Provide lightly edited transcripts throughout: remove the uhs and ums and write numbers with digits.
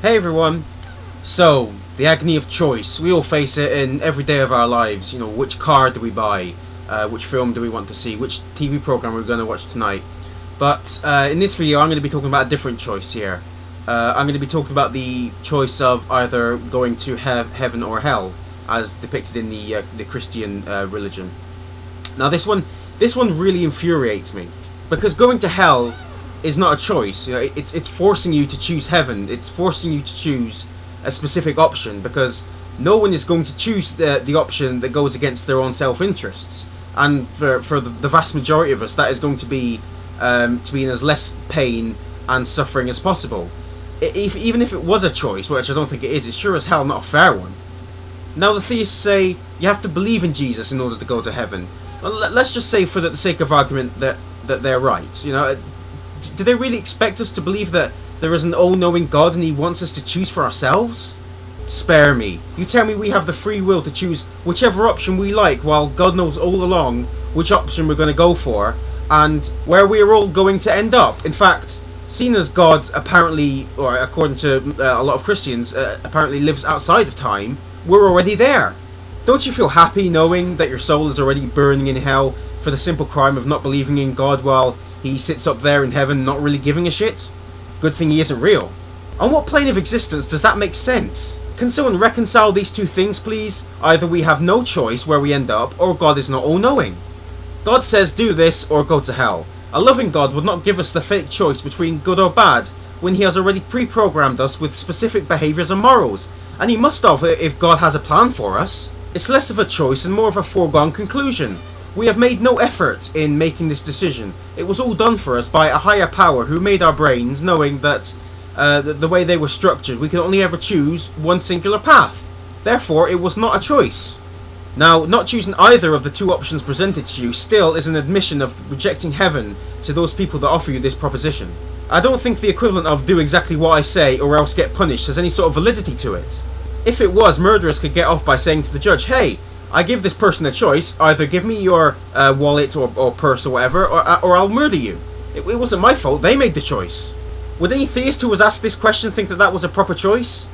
Hey everyone! So, the agony of choice. We all face it in every day of our lives. You know, which car do we buy? Which film do we want to see? Which TV program are we going to watch tonight? But in this video I'm going to be talking about a different choice here. I'm going to be talking about the choice of either going to heaven or hell, as depicted in the Christian religion. Now this one really infuriates me, because going to hell is not a choice. You know, it's forcing you to choose heaven. It's forcing you to choose a specific option, because no one is going to choose the option that goes against their own self-interests. And for the vast majority of us, that is going to be in as less pain and suffering as possible. Even if it was a choice, which I don't think it is, it's sure as hell not a fair one. Now the theists say you have to believe in Jesus in order to go to heaven. Well, let's just say, for the sake of argument, that they're right. You know, do they really expect us to believe that there is an all-knowing God and He wants us to choose for ourselves? Spare me. You tell me we have the free will to choose whichever option we like, while God knows all along which option we're going to go for and where we're all going to end up. In fact, seeing as God apparently, or according to a lot of Christians, apparently lives outside of time, we're already there. Don't you feel happy knowing that your soul is already burning in hell for the simple crime of not believing in God while He sits up there in heaven not really giving a shit? Good thing He isn't real. On what plane of existence does that make sense? Can someone reconcile these two things, please? Either we have no choice where we end up, or God is not all-knowing. God says do this or go to hell. A loving God would not give us the fake choice between good or bad when He has already pre-programmed us with specific behaviours and morals. And He must have, if God has a plan for us. It's less of a choice and more of a foregone conclusion. We have made no effort in making this decision. It was all done for us by a higher power who made our brains, knowing that the way they were structured, we could only ever choose one singular path. Therefore, it was not a choice. Now, not choosing either of the two options presented to you still is an admission of rejecting heaven to those people that offer you this proposition. I don't think the equivalent of do exactly what I say or else get punished has any sort of validity to it. If it was, murderers could get off by saying to the judge, hey, I give this person a choice, either give me your wallet or purse or whatever, or I'll murder you. It wasn't my fault, they made the choice. Would any theist who was asked this question think that that was a proper choice?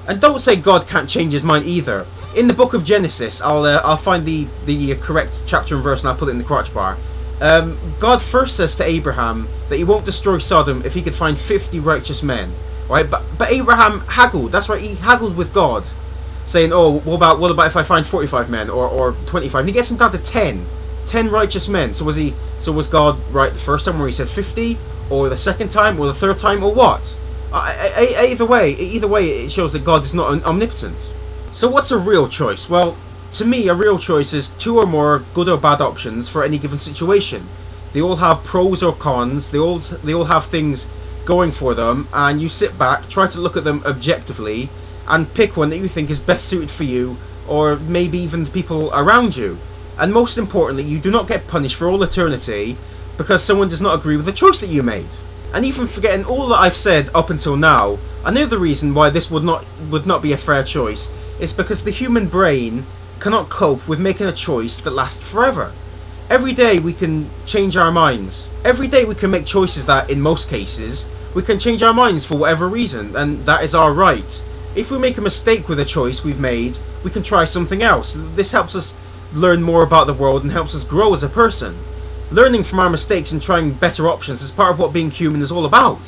And don't say God can't change His mind either. In the book of Genesis, I'll find the correct chapter and verse and I'll put it in the crotch bar. God first says to Abraham that He won't destroy Sodom if He could find 50 righteous men. Right? But Abraham haggled, that's right, he haggled with God, saying, oh, what about if I find 45 men or 25? And He gets him down to 10 righteous men. So was God right the first time where He said 50, or the second time, or the third time, or what? Either way, it shows that God is not omnipotent. So what's a real choice? Well, to me, a real choice is two or more good or bad options for any given situation. They all have pros or cons. They all have things going for them, and you sit back, try to look at them objectively, and pick one that you think is best suited for you, or maybe even the people around you. And most importantly, you do not get punished for all eternity because someone does not agree with the choice that you made. And even forgetting all that I've said up until now, another reason why this would not be a fair choice is because the human brain cannot cope with making a choice that lasts forever. Every day we can change our minds. Every day we can make choices that, in most cases, we can change our minds for whatever reason, and that is our right. If we make a mistake with a choice we've made, we can try something else. This helps us learn more about the world and helps us grow as a person. Learning from our mistakes and trying better options is part of what being human is all about.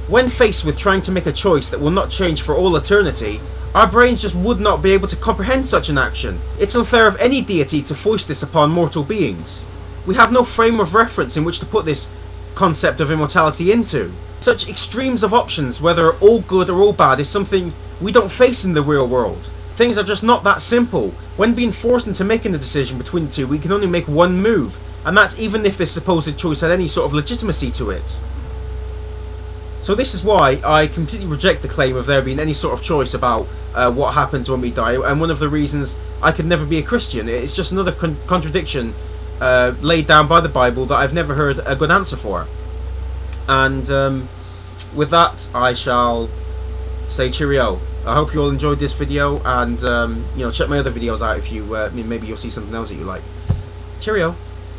When faced with trying to make a choice that will not change for all eternity, our brains just would not be able to comprehend such an action. It's unfair of any deity to foist this upon mortal beings. We have no frame of reference in which to put this concept of immortality into. Such extremes of options, whether all good or all bad, is something we don't face in the real world. Things are just not that simple. When being forced into making a decision between the two, we can only make one move, and that's even if this supposed choice had any sort of legitimacy to it. So this is why I completely reject the claim of there being any sort of choice about what happens when we die, and one of the reasons I could never be a Christian. It's just another contradiction laid down by the Bible that I've never heard a good answer for. And with that, I shall say cheerio. I hope you all enjoyed this video, and check my other videos out if you maybe you'll see something else that you like. Cheerio.